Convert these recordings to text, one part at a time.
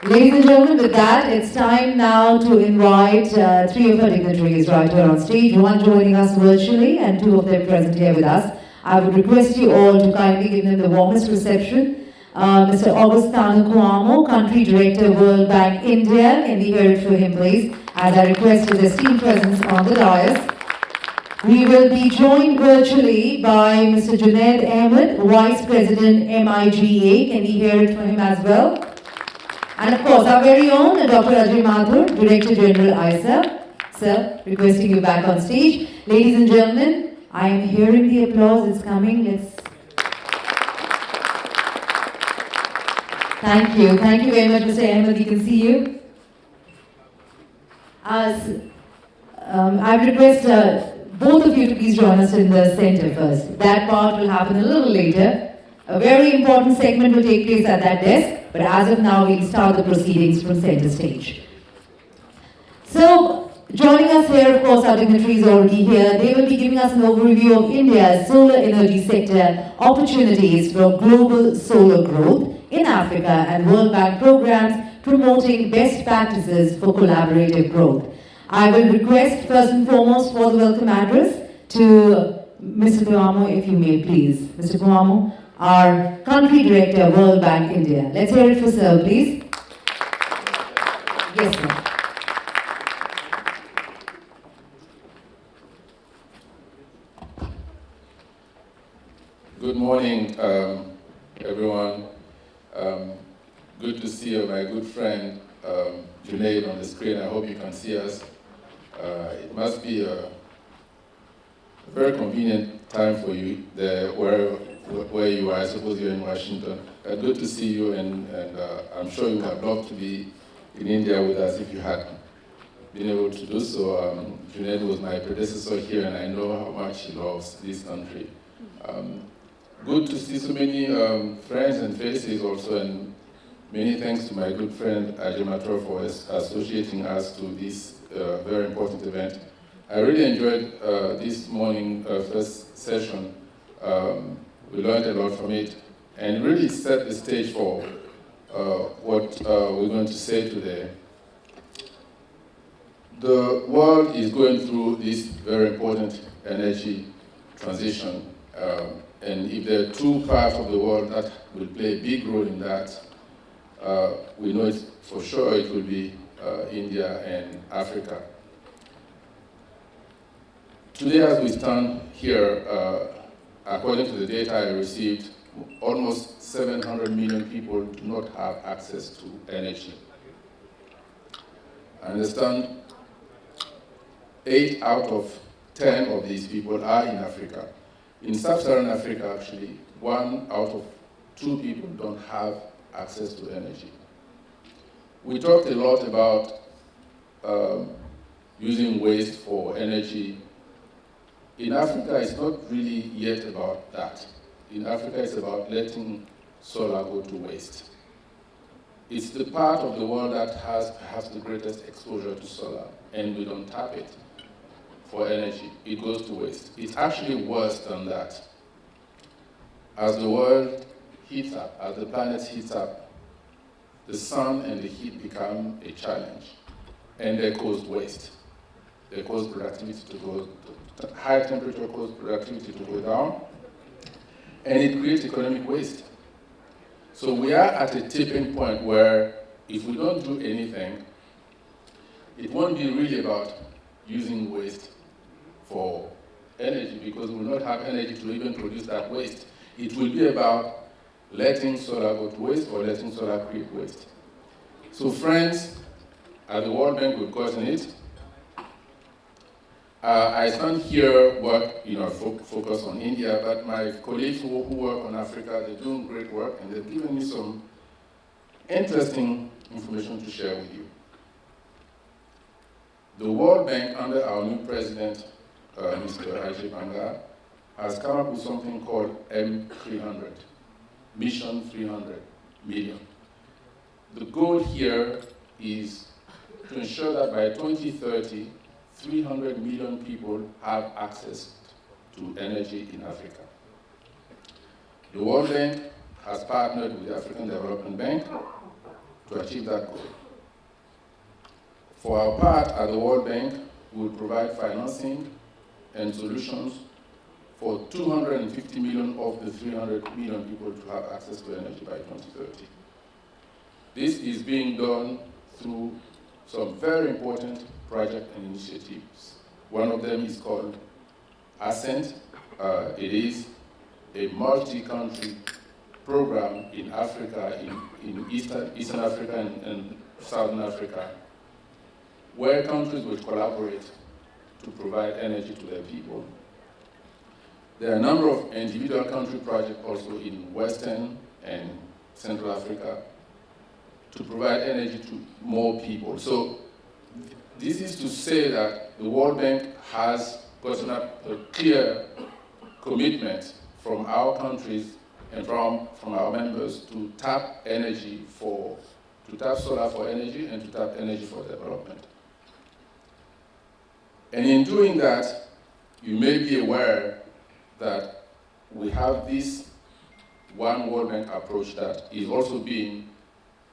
Ladies and gentlemen, with that, it's time now to invite three of our dignitaries right here on stage, one joining us virtually and two of them present here with us. I would request you all to kindly give them the warmest reception. Mr. Augustano Cuomo, Country Director, World Bank India. Can we hear it for him, please? As I request his esteemed presence on the dais. We will be joined virtually by Mr. Junaid Ahmed, Vice President, MIGA. Can we hear it for him as well? And of course, our very own Dr. Ajay Mathur, Director General ISA. Sir, requesting you back on stage. Ladies and gentlemen, I am hearing the applause. It's coming. Thank you. Thank you very much, Mr. Ahmed. We can see you. I would request both of you to please join us in the center first. That part will happen a little later. A very important segment will take place at that desk, but as of now, we'll start the proceedings from center stage. So, joining us here, of course, our dignitaries already here. They will be giving us an overview of India's solar energy sector opportunities for global solar growth in Africa and World Bank programs promoting best practices for collaborative growth. I will request first and foremost for the welcome address to Mr. Cuomo, if you may please. Mr. Cuomo, our Country Director, World Bank India. Let's hear it for Sir, please. Yes, sir. Good morning, everyone. Good to see you, my good friend Junaid on the screen. I hope you can see us. It must be a very convenient time for you there, where you are. I suppose you're in Washington. Good to see you, and I'm sure you would have loved to be in India with us if you had been able to do so. Junaid was my predecessor here, and I know how much he loves this country. Good to see so many friends and faces also, and many thanks to my good friend Ajay Mathur for associating us to this very important event. I really enjoyed this morning first session. We learned a lot from it, and really set the stage for what we're going to say today. The world is going through this very important energy transition. And if there are two parts of the world that will play a big role in that, we know it for sure it will be India and Africa. Today, as we stand here, according to the data I received, almost 700 million people do not have access to energy. I understand 8 out of 10 of these people are in Africa. In sub-Saharan Africa, actually, 1 out of 2 people don't have access to energy. We talked a lot about using waste for energy. In Africa, it's not really yet about that. In Africa, it's about letting solar go to waste. It's the part of the world that has perhaps the greatest exposure to solar, and we don't tap it for energy. It goes to waste. It's actually worse than that. As the world heats up, as the planet heats up, the sun and the heat become a challenge, and they cause waste. They cause productivity to go, high temperature causes productivity to go down, and it creates economic waste. So we are at a tipping point where if we don't do anything, it won't be really about using waste for energy, because we will not have energy to even produce that waste. It will be about letting solar go to waste or letting solar create waste. So friends, at the World Bank, we've gotten it. I stand here, focus on India, but my colleagues who work on Africa, they're doing great work, and they've given me some interesting information to share with you. The World Bank, under our new president, Mr. Ajay Banga, has come up with something called M300, Mission 300 million. The goal here is to ensure that by 2030, 300 million people have access to energy in Africa. The World Bank has partnered with the African Development Bank to achieve that goal. For our part, at the World Bank, we will provide financing and solutions for 250 million of the 300 million people to have access to energy by 2030. This is being done through some very important projects and initiatives. One of them is called Ascent. It is a multi-country program in Africa, in Eastern Africa and Southern Africa, where countries will collaborate to provide energy to their people. There are a number of individual country projects also in Western and Central Africa to provide energy to more people. So this is to say that the World Bank has gotten up a clear commitment from our countries and from our members to tap solar for energy and to tap energy for development. And in doing that, you may be aware that we have this One World Bank approach that is also being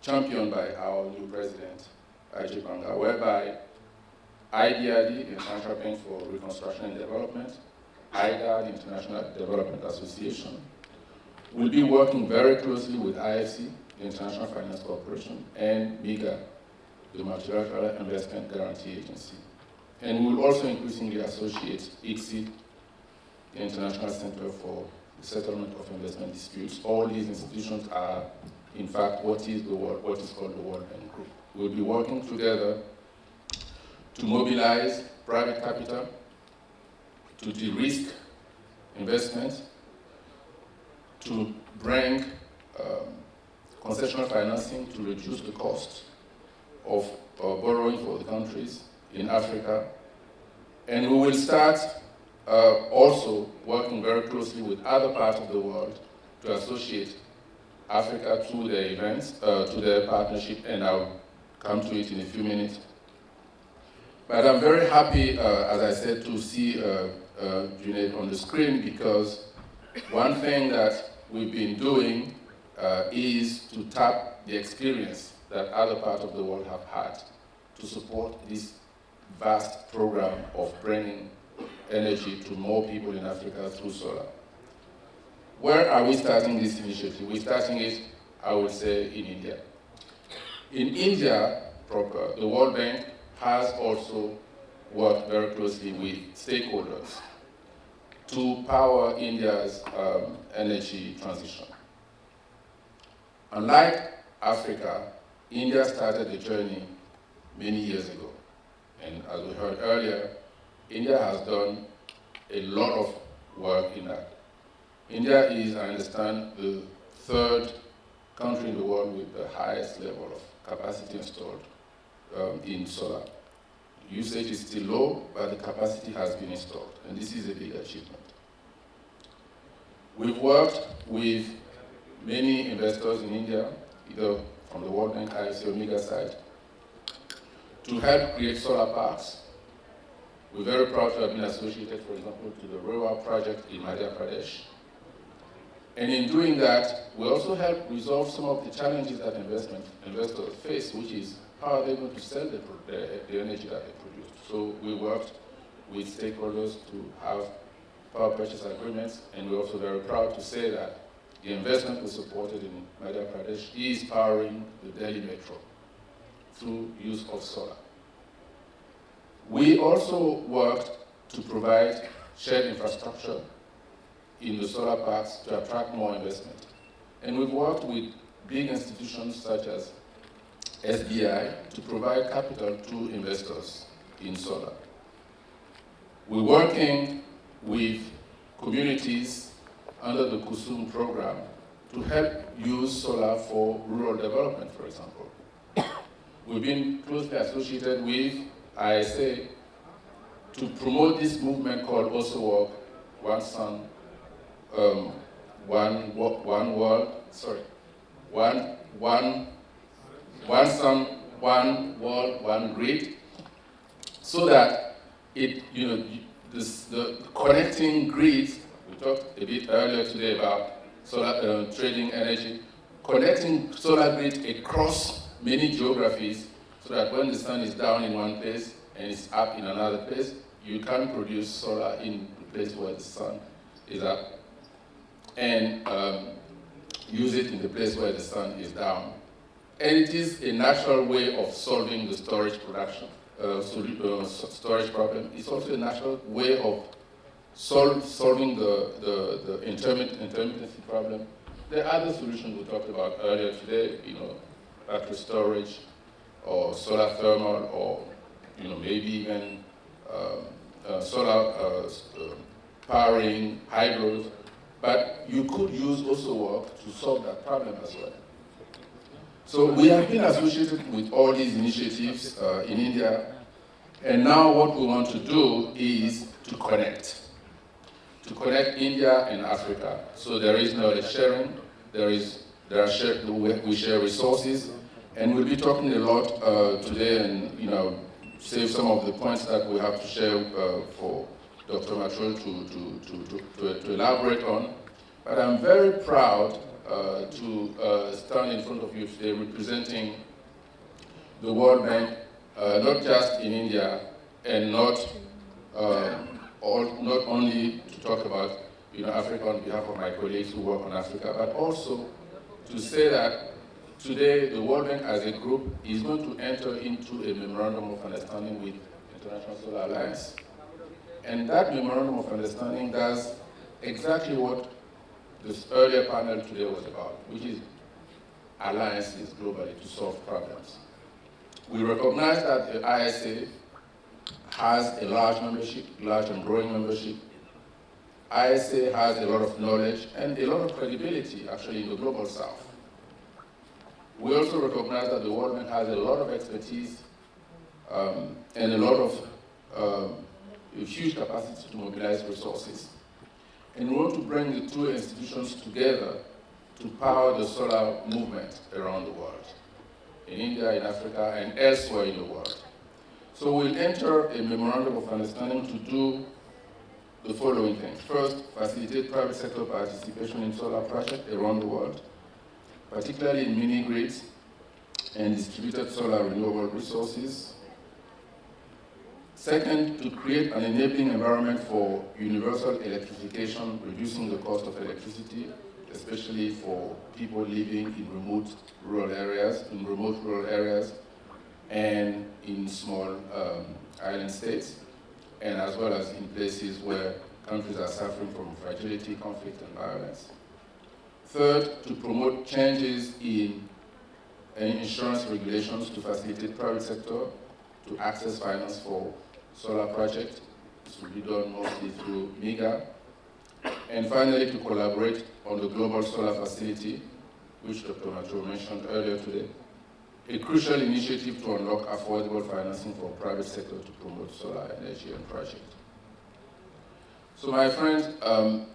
championed by our new president, Ajay Banga, whereby IDRD, the International Bank for Reconstruction and Development, IDA, the International Development Association, will be working very closely with IFC, the International Finance Corporation, and MIGA, the Multilateral Investment Guarantee Agency. And we will also increasingly associate ICSID, the International Center for the Settlement of Investment Disputes. All these institutions are, in fact, what is called the World Bank Group. We'll be working together to mobilize private capital, to de-risk investment, to bring concessional financing to reduce the cost of borrowing for the countries in Africa. And we will start also working very closely with other parts of the world to associate Africa to their events, to their partnership, and I'll come to it in a few minutes. But I'm very happy, as I said, to see Junaid on the screen, because one thing that we've been doing is to tap the experience that other parts of the world have had to support this vast program of bringing energy to more people in Africa through solar. Where are we starting this initiative? We're starting it, I would say, in India. In India proper, the World Bank has also worked very closely with stakeholders to power India's energy transition. Unlike Africa, India started the journey many years ago. And as we heard earlier, India has done a lot of work in that. India is, I understand, the third country in the world with the highest level of capacity installed in solar. Usage is still low, but the capacity has been installed, and this is a big achievement. We've worked with many investors in India, either from the World Bank, IFC, or MIGA side, to help create solar parks. We're very proud to have been associated, for example, to the Rewa project in Madhya Pradesh. And in doing that, we also help resolve some of the challenges that investors face, which is how are they going to sell the energy that they produce. So we worked with stakeholders to have power purchase agreements, and we're also very proud to say that the investment we supported in Madhya Pradesh is powering the Delhi Metro through use of solar. We also worked to provide shared infrastructure in the solar parks to attract more investment. And we've worked with big institutions such as SBI to provide capital to investors in solar. We're working with communities under the Kusum program to help use solar for rural development, for example. We've been closely associated with ISA to promote this movement called Also Work, One Sun, One Sun, One World, One Grid, so that the connecting grids. We talked a bit earlier today about solar trading energy, connecting solar grid across many geographies so that when the sun is down in one place and it's up in another place, you can produce solar in the place where the sun is up and use it in the place where the sun is down. And it is a natural way of solving the storage storage problem. It's also a natural way of solving the intermittency problem. There are other solutions we talked about earlier today, battery storage, or solar thermal, or maybe even solar powering hydros. But you could use also work to solve that problem as well. So we have been associated with all these initiatives in India, and now what we want to do is to connect India and Africa. So there is knowledge sharing, we share resources, and we'll be talking a lot today, and save some of the points that we have to share for Dr. Matrol to elaborate on. But I'm very proud to stand in front of you today representing the World Bank, not just in India, and not only to talk about Africa on behalf of my colleagues who work on Africa, but also to say that today the World Bank as a group is going to enter into a memorandum of understanding with International Solar Alliance. And that memorandum of understanding does exactly what this earlier panel today was about, which is alliances globally to solve problems. We recognize that the ISA has a large membership, large and growing membership. ISA has a lot of knowledge and a lot of credibility actually in the global south. We also recognize that the World Bank has a lot of expertise and a lot of huge capacity to mobilize resources. And we want to bring the two institutions together to power the solar movement around the world, in India, in Africa, and elsewhere in the world. So we'll enter a memorandum of understanding to do the following things. First, facilitate private sector participation in solar projects around the world, particularly in mini-grids and distributed solar renewable resources. Second, to create an enabling environment for universal electrification, reducing the cost of electricity, especially for people living in remote rural areas, and in small island states, and as well as in places where countries are suffering from fragility, conflict, and violence. Third, to promote changes in insurance regulations to facilitate private sector to access finance for solar projects. This will be done mostly through MIGA. And finally, to collaborate on the Global Solar Facility, which Dr. Matrol mentioned earlier today, a crucial initiative to unlock affordable financing for private sector to promote solar energy and projects. So my friends,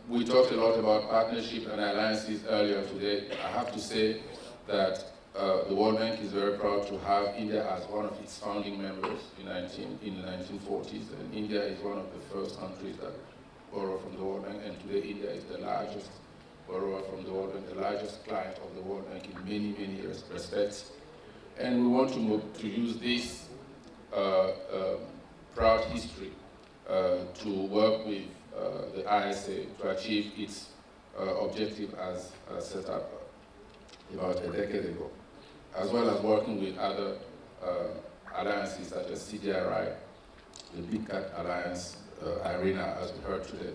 we talked a lot about partnership and alliances earlier today. I have to say that the World Bank is very proud to have India as one of its founding members in the 1940s, and India is one of the first countries that borrowed from the World Bank, and today India is the largest borrower from the World Bank, the largest client of the World Bank in many, many respects. And we want to use this proud history to work with the ISA to achieve its objective as set up about a decade ago, as well as working with other alliances such as CDRI, the Big Cat Alliance, IRENA, as we heard today.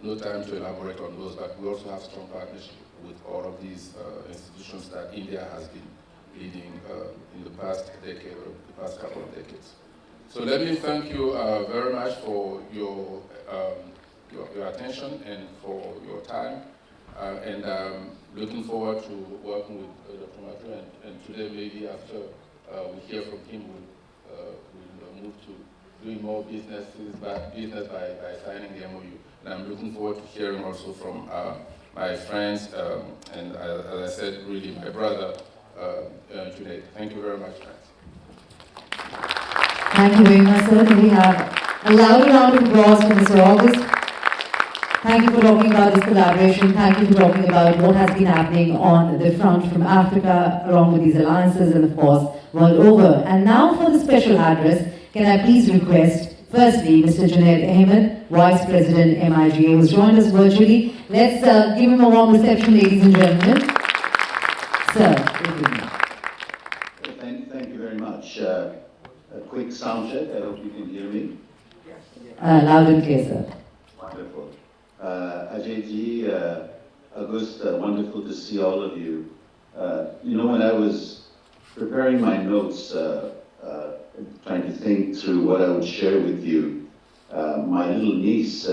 No time to elaborate on those, but we also have strong partnership with all of these institutions that India has been leading in the past decade or the past couple of decades. So let me thank you very much for your attention and for your time. And looking forward to working with Dr. Matrol, and today maybe after we hear from him, we'll move to doing more business by signing the MoU. And I'm looking forward to hearing also from my friends, and as I said, really my brother, today. Thank you very much, friends. Thank you very much, sir. Can we have a loud round of applause for Mr. August? Thank you for talking about this collaboration. Thank you for talking about what has been happening on the front from Africa, along with these alliances and, of course, world over. And now for the special address, can I please request, firstly, Mr. Junaid Ahmed, Vice President, MIGA, who's joined us virtually. Let's give him a warm reception, ladies and gentlemen. Sir, Thank you very much. A quick sound check. I hope you can hear me. loud and clear, sir. Wonderful. Ajay-ji, August, wonderful to see all of you. When I was preparing my notes, trying to think through what I would share with you, my little niece,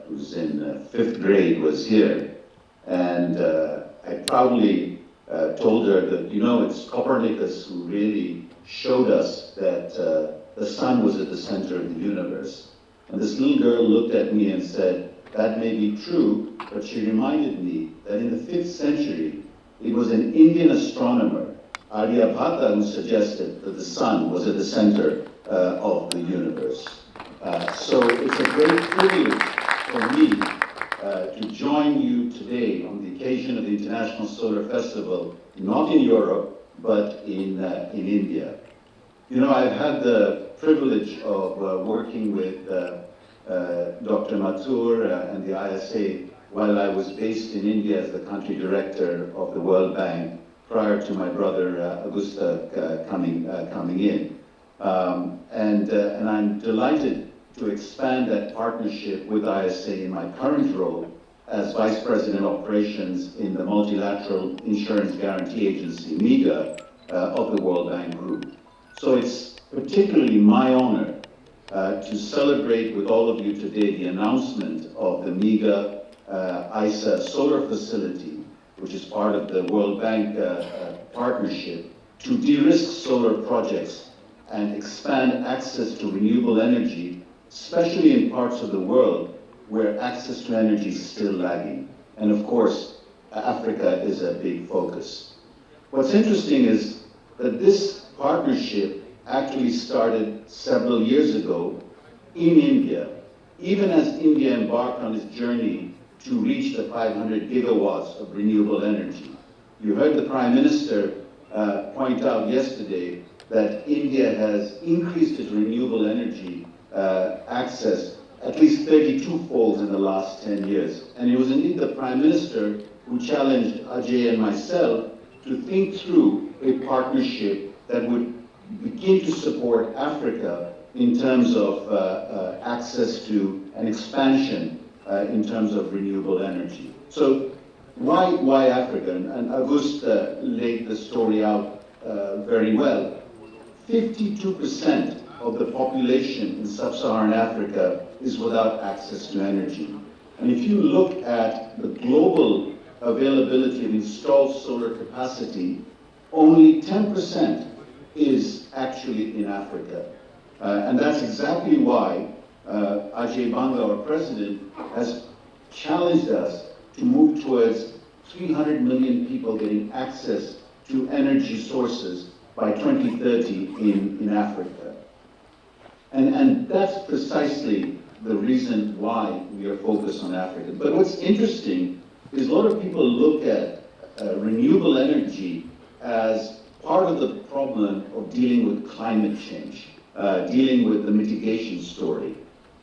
who's in 5th grade, was here. And I proudly told her that, it's Copernicus who really showed us that the sun was at the center of the universe. And this little girl looked at me and said, that may be true, but she reminded me that in the 5th century, it was an Indian astronomer, Aryabhata, who suggested that the sun was at the center of the universe. So it's a great privilege for me to join you today on the occasion of the International Solar Festival, not in Europe, but in India. I've had the privilege of working with Dr. Mathur and the ISA while I was based in India as the country director of the World Bank prior to my brother Augusta coming in. And I'm delighted to expand that partnership with ISA in my current role as Vice President Operations in the Multilateral Insurance Guarantee Agency, MIGA, of the World Bank Group. So it's particularly my honor to celebrate with all of you today the announcement of the MIGA ISA solar facility, which is part of the World Bank partnership, to de-risk solar projects and expand access to renewable energy, especially in parts of the world where access to energy is still lagging. And of course, Africa is a big focus. What's interesting is that this partnership actually started several years ago in India, even as India embarked on its journey to reach the 500 gigawatts of renewable energy. You heard the Prime Minister point out yesterday that India has increased its renewable energy access at least 32-fold in the last 10 years. And it was indeed the Prime Minister who challenged Ajay and myself to think through a partnership that would begin to support Africa in terms of access to an expansion in terms of renewable energy. So why Africa? And August laid the story out very well. 52% of the population in sub-Saharan Africa is without access to energy. And if you look at the global availability of installed solar capacity, only 10% is actually in Africa. And that's exactly why Ajay Banga, our president, has challenged us to move towards 300 million people getting access to energy sources by 2030 in Africa. And that's precisely the reason why we are focused on Africa. But what's interesting is a lot of people look at renewable energy as part of the problem of dealing with climate change, dealing with the mitigation story.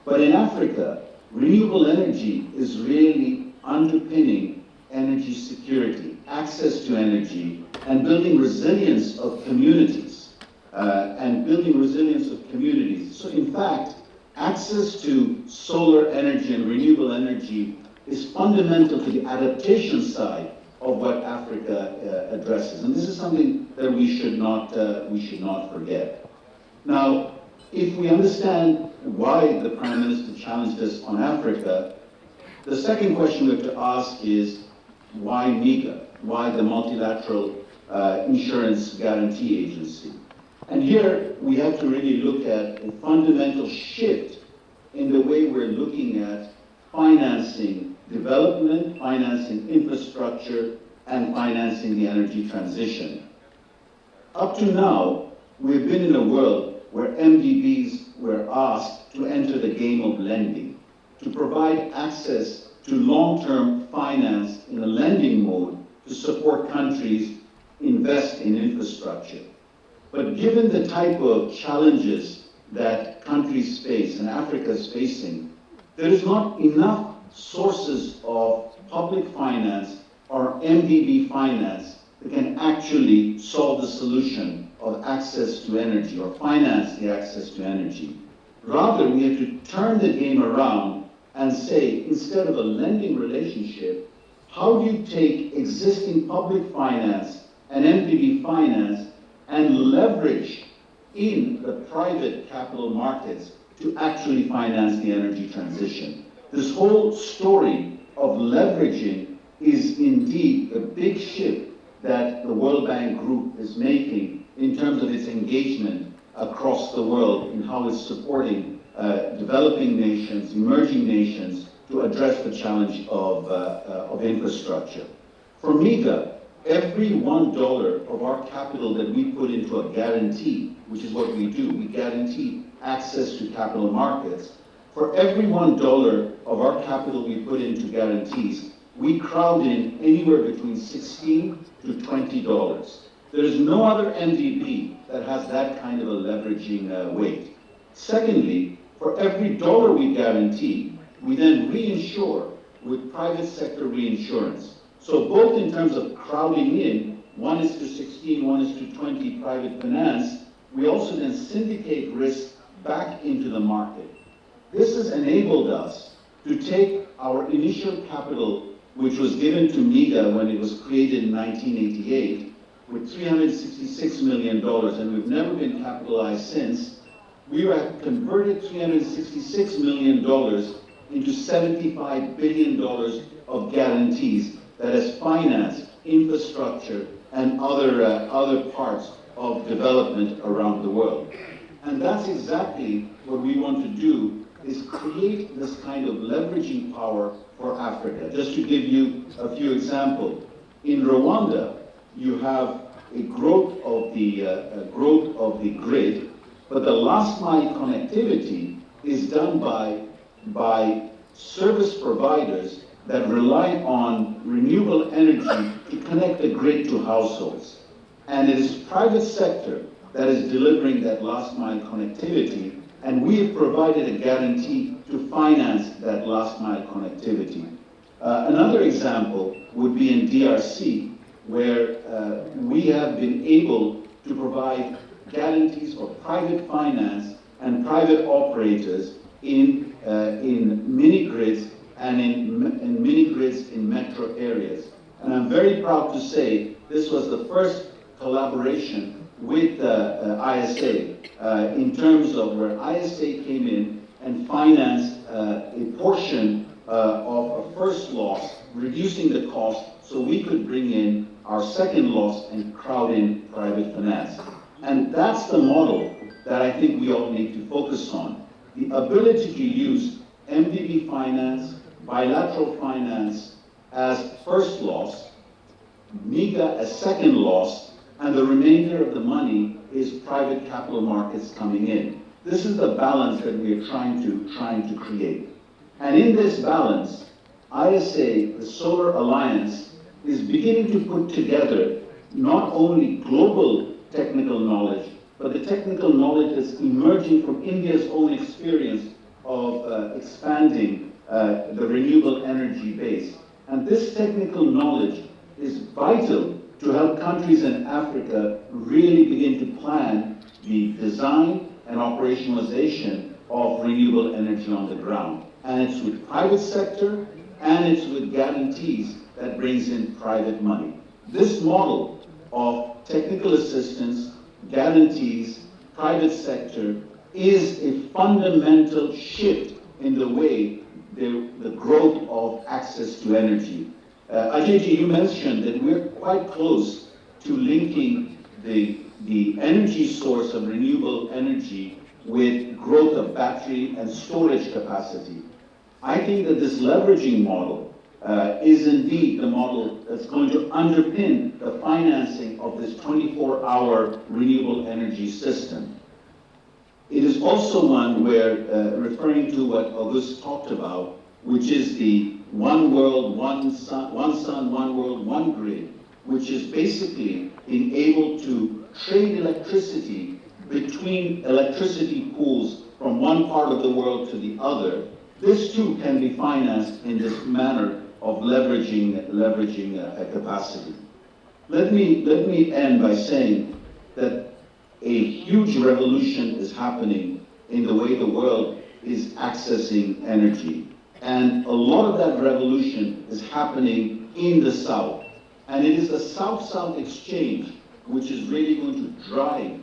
But in Africa, renewable energy is really underpinning energy security, access to energy, and building resilience of communities. So in fact, access to solar energy and renewable energy is fundamental to the adaptation side of what Africa addresses. And this is something that we should not forget. Now, if we understand why the Prime Minister challenged us on Africa, the second question we have to ask is, why MIGA? Why the Multilateral Insurance Guarantee Agency? And here we have to really look at a fundamental shift in the way we're looking at financing development, financing infrastructure, and financing the energy transition. Up to now, we've been in a world where MDBs were asked to enter the game of lending, to provide access to to long-term finance in a lending mode to support countries invest in infrastructure. But given the type of challenges that countries face and Africa is facing, there is not enough sources of public finance or MDB finance that can actually solve the solution of access to energy or finance the access to energy. Rather, we have to turn the game around and say, instead of a lending relationship, how do you take existing public finance and MDB finance and leverage in the private capital markets to actually finance the energy transition? This whole story of leveraging is indeed a big shift that the World Bank Group is making in terms of its engagement across the world in how it's supporting developing nations, emerging nations, to address the challenge of infrastructure. For MIGA, every $1 of our capital that we put into a guarantee, which is what we do, we guarantee access to capital markets. For every $1 of our capital we put into guarantees, we crowd in anywhere between $16 to $20. There is no other MDB that has that kind of a leveraging weight. Secondly, for every dollar we guarantee, we then reinsure with private sector reinsurance. So both in terms of crowding in, 1:16, 1:20 private finance, we also then syndicate risk back into the market. This has enabled us to take our initial capital, which was given to MIGA when it was created in 1988, with $366 million, and we've never been capitalized since. We have converted $366 million into $75 billion of guarantees that has financed infrastructure and other parts of development around the world. And that's exactly what we want to do, is create this kind of leveraging power for Africa. Just to give you a few examples, in Rwanda, you have a growth of the grid, but the last mile connectivity is done by service providers that rely on renewable energy to connect the grid to households. And it is private sector that is delivering that last mile connectivity, and we have provided a guarantee to finance that last mile connectivity. Another example would be in DRC, where we have been able to provide guarantees for private finance and private operators in mini grids and in mini grids in metro areas. And I'm very proud to say this was the first collaboration with ISA in terms of where ISA came in and financed a portion of a first loss, reducing the cost so we could bring in our second loss and crowd in private finance. And that's the model that I think we all need to focus on. The ability to use MDB finance, bilateral finance as first loss, MIGA as second loss, and the remainder of the money is private capital markets coming in. This is the balance that we are trying to create. And in this balance, ISA, the Solar Alliance, is beginning to put together not only global technical knowledge, but the technical knowledge that's emerging from India's own experience of expanding the renewable energy base. And this technical knowledge is vital to help countries in Africa really begin to plan the design and operationalization of renewable energy on the ground. And it's with private sector, and it's with guarantees that brings in private money. This model of technical assistance, guarantees, private sector, is a fundamental shift in the way the growth of access to energy. Ajayji, you mentioned that we're quite close to linking the energy source of renewable energy with growth of battery and storage capacity. I think that this leveraging model is indeed the model that's going to underpin the financing of this 24-hour renewable energy system. It is also one where, referring to what August talked about, which is the one world, one sun, one world, one grid, which is basically being able to trade electricity between electricity pools from one part of the world to the other. This too can be financed in this manner of leveraging a capacity. Let me end by saying that a huge revolution is happening in the way the world is accessing energy. And a lot of that revolution is happening in the South. And it is the South-South exchange which is really going to drive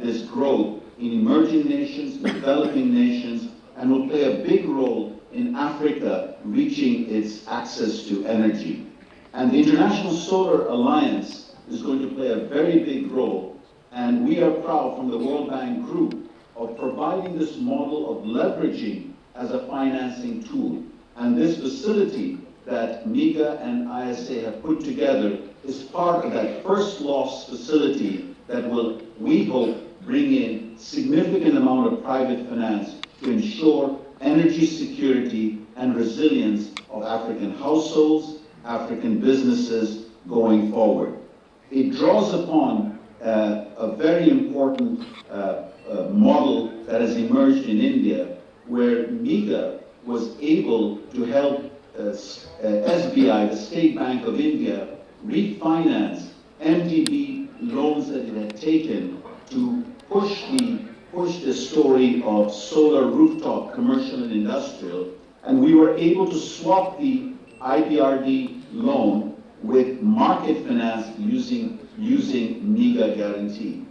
this growth in emerging nations, developing nations, and will play a big role in Africa reaching its access to energy. And the International Solar Alliance is going to play a very big role, and we are proud from the World Bank Group of providing this model of leveraging as a financing tool. And this facility that MIGA and ISA have put together is part of that first loss facility that will, we hope, bring in significant amount of private finance to ensure energy security and resilience of African households, African businesses going forward. It draws upon a very important model that has emerged in India, where MIGA was able to help SBI, the State Bank of India, refinance MDB loans that it had taken to push the story of solar rooftop commercial and industrial, and we were able to swap the IBRD loan with market finance using MIGA guarantee.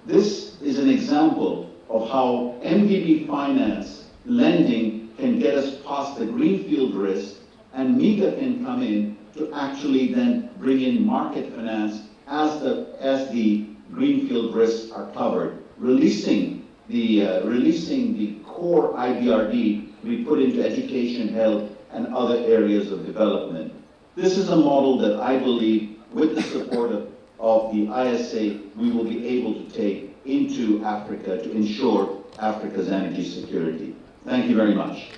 This is an example of how MDB finance lending can get us past the greenfield risk, and MIGA can come in to actually then bring in market finance as the greenfield risks are covered, releasing the core IBRD we put into education, health, and other areas of development. This is a model that I believe, with the support of the ISA, we will be able to take into Africa to ensure Africa's energy security. Thank you very much.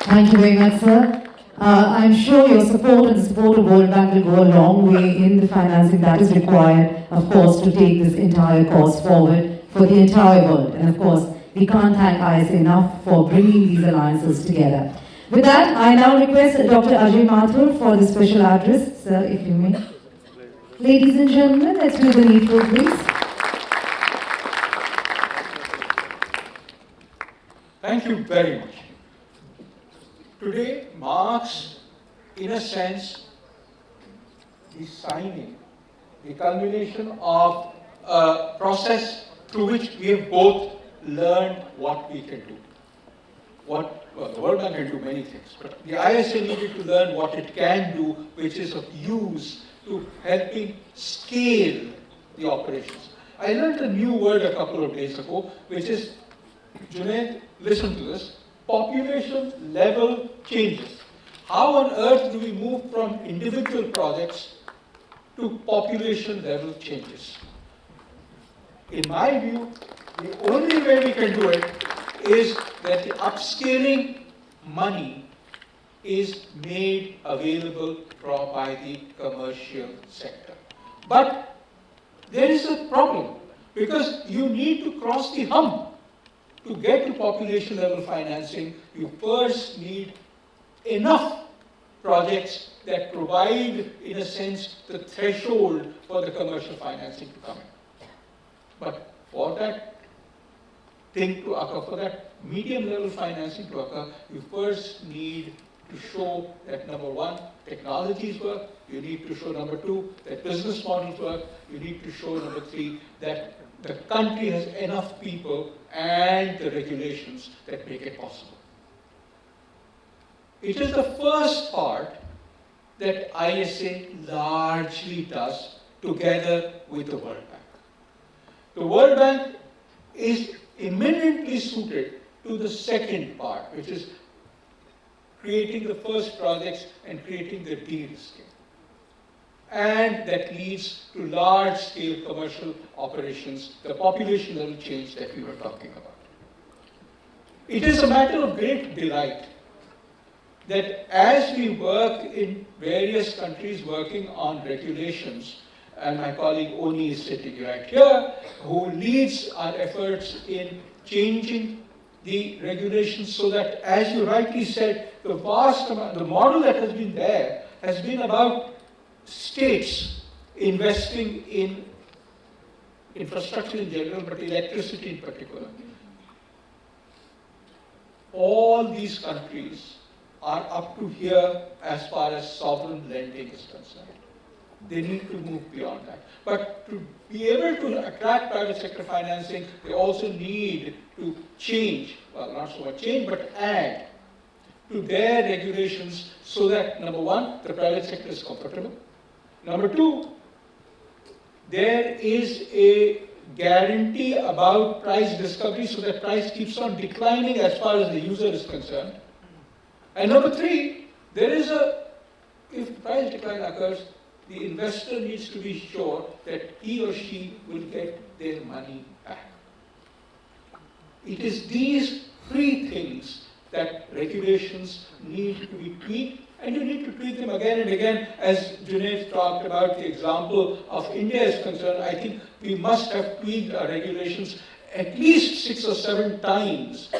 Thank you very much, sir. I'm sure your support and the support of World Bank will go a long way in the financing that is required, of course, to take this entire cause forward for the entire world. And of course, we can't thank ISA enough for bringing these alliances together. With that, I now request Dr. Ajay Mathur for the special address, sir, if you may. Ladies and gentlemen, let's do the needful, please. Thank you very much. Today marks, in a sense, the signing, the culmination of a process through which we have both learned what we can do. The World Bank can do many things, but the ISA needed to learn what it can do, which is of use to helping scale the operations. I learned a new word a couple of days ago, which is, Junaid, listen to this, population level changes. How on earth do we move from individual projects to population level changes? In my view, the only way we can do it is that the upscaling money is made available by the commercial sector. But there is a problem, because you need to cross the hump. To get to population level financing, you first need enough projects that provide, in a sense, the threshold for the commercial financing to come in. But for that thing to occur, for that medium level financing to occur, you first need to show that, number one, technologies work. You need to show, number two, that business models work. You need to show, number three, that the country has enough people and the regulations that make it possible. It is the first part that ISA largely does together with the World Bank. The World Bank is eminently suited to the second part, which is creating the first projects and creating the de-risking. And that leads to large-scale commercial operations, the population level change that we were talking about. It is a matter of great delight that as we work in various countries working on regulations, and my colleague Oni is sitting right here, who leads our efforts in changing the regulations so that, as you rightly said, the vast amount, the model that has been there has been about states investing in infrastructure in general, but electricity in particular. All these countries are up to here as far as sovereign lending is concerned. They need to move beyond that. But to be able to attract private sector financing, they also need to change, well, not so much change, but add to their regulations so that, number one, the private sector is comfortable. Number two, there is a guarantee about price discovery so that price keeps on declining as far as the user is concerned. And number three, there is if price decline occurs, the investor needs to be sure that he or she will get their money back. It is these three things that regulations need to be tweaked, and you need to tweak them again and again. As Junaid talked about the example of India is concerned, I think we must have tweaked our regulations at least 6 or 7 times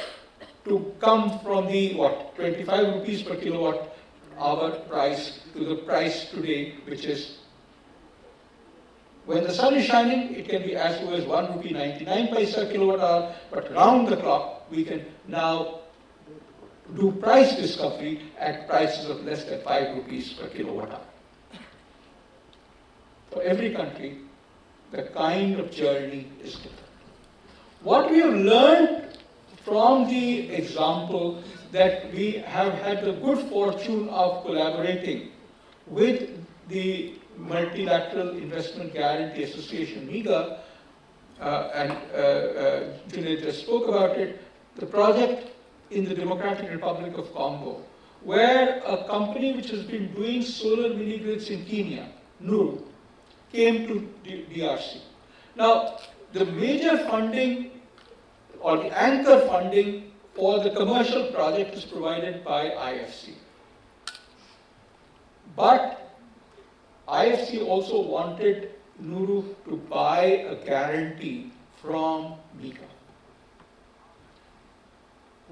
to come from the, 25 rupees per kilowatt hour price to the price today, which is, when the sun is shining, it can be as low as 1 rupee 99 paise kilowatt hour, but round the clock, we can now do price discovery at prices of less than 5 rupees per kilowatt hour. For every country, the kind of journey is different. What we have learned from the example that we have had the good fortune of collaborating with the Multilateral Investment Guarantee Association, MIGA, and Junaid just spoke about it, the project in the Democratic Republic of Congo, where a company which has been doing solar mini-grids in Kenya, MoU, came to DRC. Now, the major funding or the anchor funding for the commercial project is provided by IFC. But IFC also wanted Nuru to buy a guarantee from MIGA.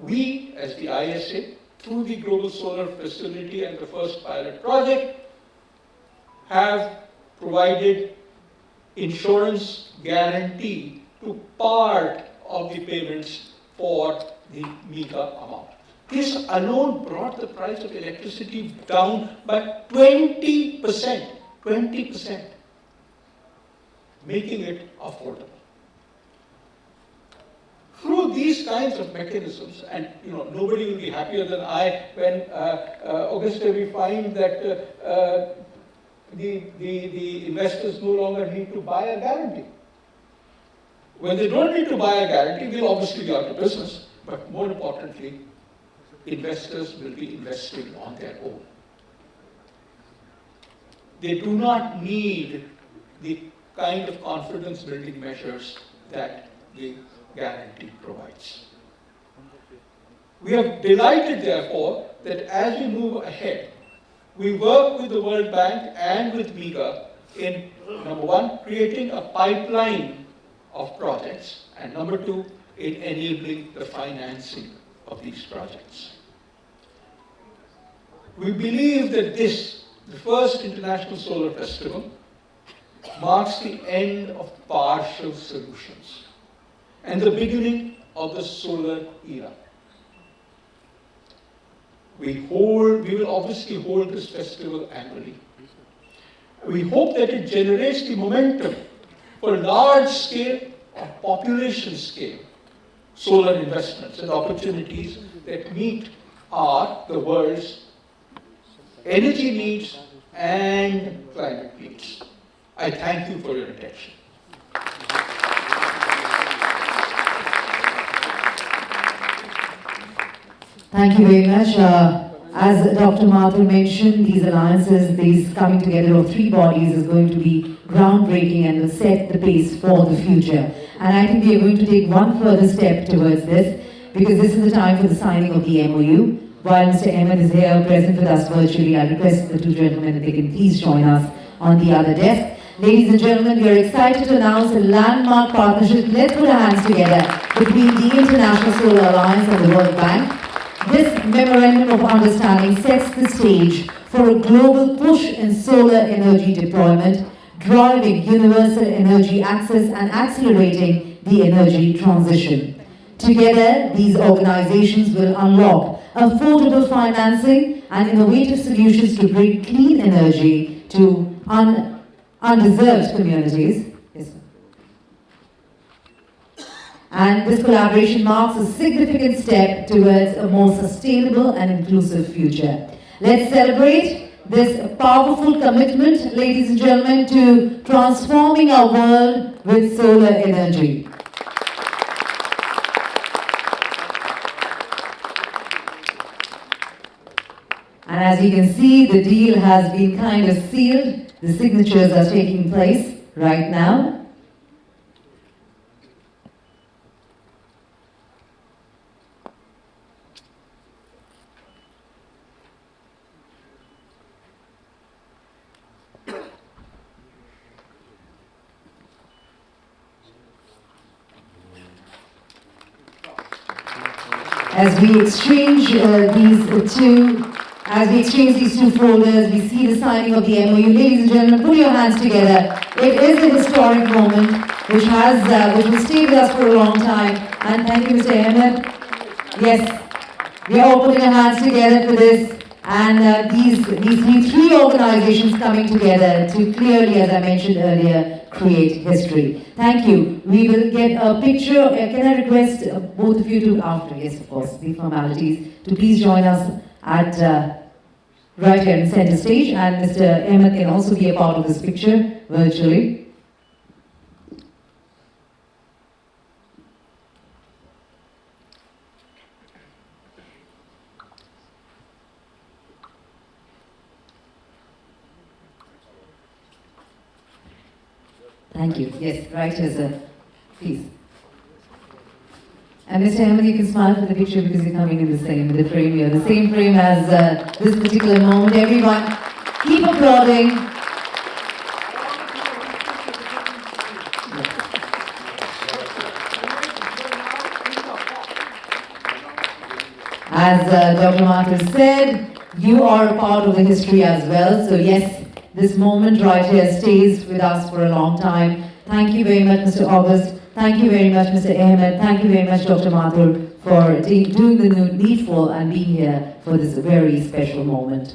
We, as the ISA, through the Global Solar Facility and the first pilot project, have provided insurance guarantee to part of the payments for the MIGA amount. This alone brought the price of electricity down by 20%, making it affordable. Through these kinds of mechanisms, and nobody will be happier than I when, Augusta, we find that the investors no longer need to buy a guarantee. When they don't need to buy a guarantee, we'll obviously be out of business, but more importantly, investors will be investing on their own. They do not need the kind of confidence building measures that the guarantee provides. We are delighted, therefore, that as we move ahead, we work with the World Bank and with MIGA in, number one, creating a pipeline of projects, and number two, in enabling the financing of these projects. We believe that this, the first International Solar Festival, marks the end of partial solutions and the beginning of the solar era. We will obviously hold this festival annually. We hope that it generates the momentum for large scale or population scale solar investments and opportunities that meet the world's energy needs and climate needs. I thank you for your attention. Thank you very much. As Dr. Mathur mentioned, these alliances, these coming together of 3 bodies is going to be groundbreaking and will set the pace for the future. And I think we are going to take one further step towards this. because this is the time for the signing of the MoU. While Mr. Ahmed is here present with us virtually, I request the two gentlemen if they can please join us on the other desk. Ladies and gentlemen, we are excited to announce a landmark partnership. Let's put our hands together between the International Solar Alliance and the World Bank. This memorandum of understanding sets the stage for a global push in solar energy deployment, driving universal energy access and accelerating the energy transition. Together, these organizations will unlock affordable financing and innovative solutions to bring clean energy to undeserved communities. Yes, sir. And this collaboration marks a significant step towards a more sustainable and inclusive future. Let's celebrate this powerful commitment, ladies and gentlemen, to transforming our world with solar energy. And as you can see, the deal has been kind of sealed. The signatures are taking place right now. As we exchange these two folders, we see the signing of the MoU. Ladies and gentlemen, put your hands together. It is a historic moment which will stay with us for a long time. And thank you, Mr. Ahmed. Yes, we are all putting our hands together for this. And these three organizations coming together to clearly, as I mentioned earlier, create history. Thank you. We will get a picture. Can I request both of you to, after, yes, of course, the formalities, to please join us at right here in center stage, and Mr. Ahmed can also be a part of this picture virtually. Thank you. Yes, right here, sir. Please. And Mr. Ahmed, you can smile for the picture because you're coming in the frame here. The same frame as this particular moment. Everyone, keep applauding. As Dr. Mathur said, you are a part of the history as well. So yes, this moment right here stays with us for a long time. Thank you very much, Mr. August. Thank you very much, Mr. Ahmed. Thank you very much, Dr. Mathur, for doing the needful and being here for this very special moment.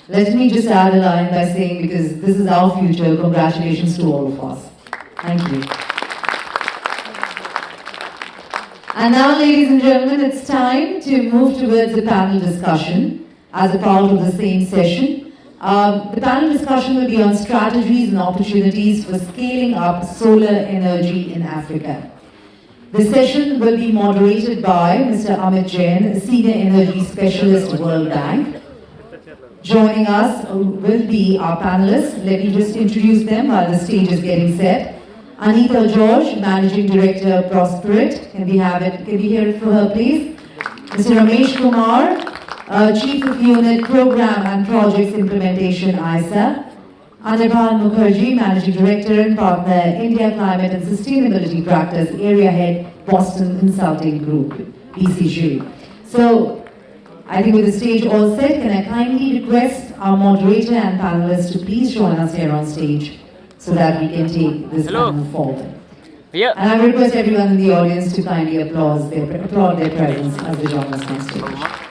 Let me just add a line by saying, because this is our future, congratulations to all of us. Thank you. And now, ladies and gentlemen, it's time to move towards the panel discussion as a part of the same session. The panel discussion will be on strategies and opportunities for scaling up solar energy in Africa. The session will be moderated by Mr. Amit Jain, Senior Energy Specialist, World Bank. Joining us will be our panelists. Let me just introduce them while the stage is getting set. Anita George, Managing Director, Prosperit. Can we hear it for her, please? Mr. Ramesh Kumar, Chief of Unit, Program and Projects Implementation, ISA. Anirban Mukherjee, Managing Director and Partner, India Climate and Sustainability Practice, Area Head, Boston Consulting Group, BCG. So, I think with the stage all set, can I kindly request our moderator and panelists to please join us here on stage so that we can take this panel forward. Yeah. And I request everyone in the audience to kindly applaud their presence as they join us on stage.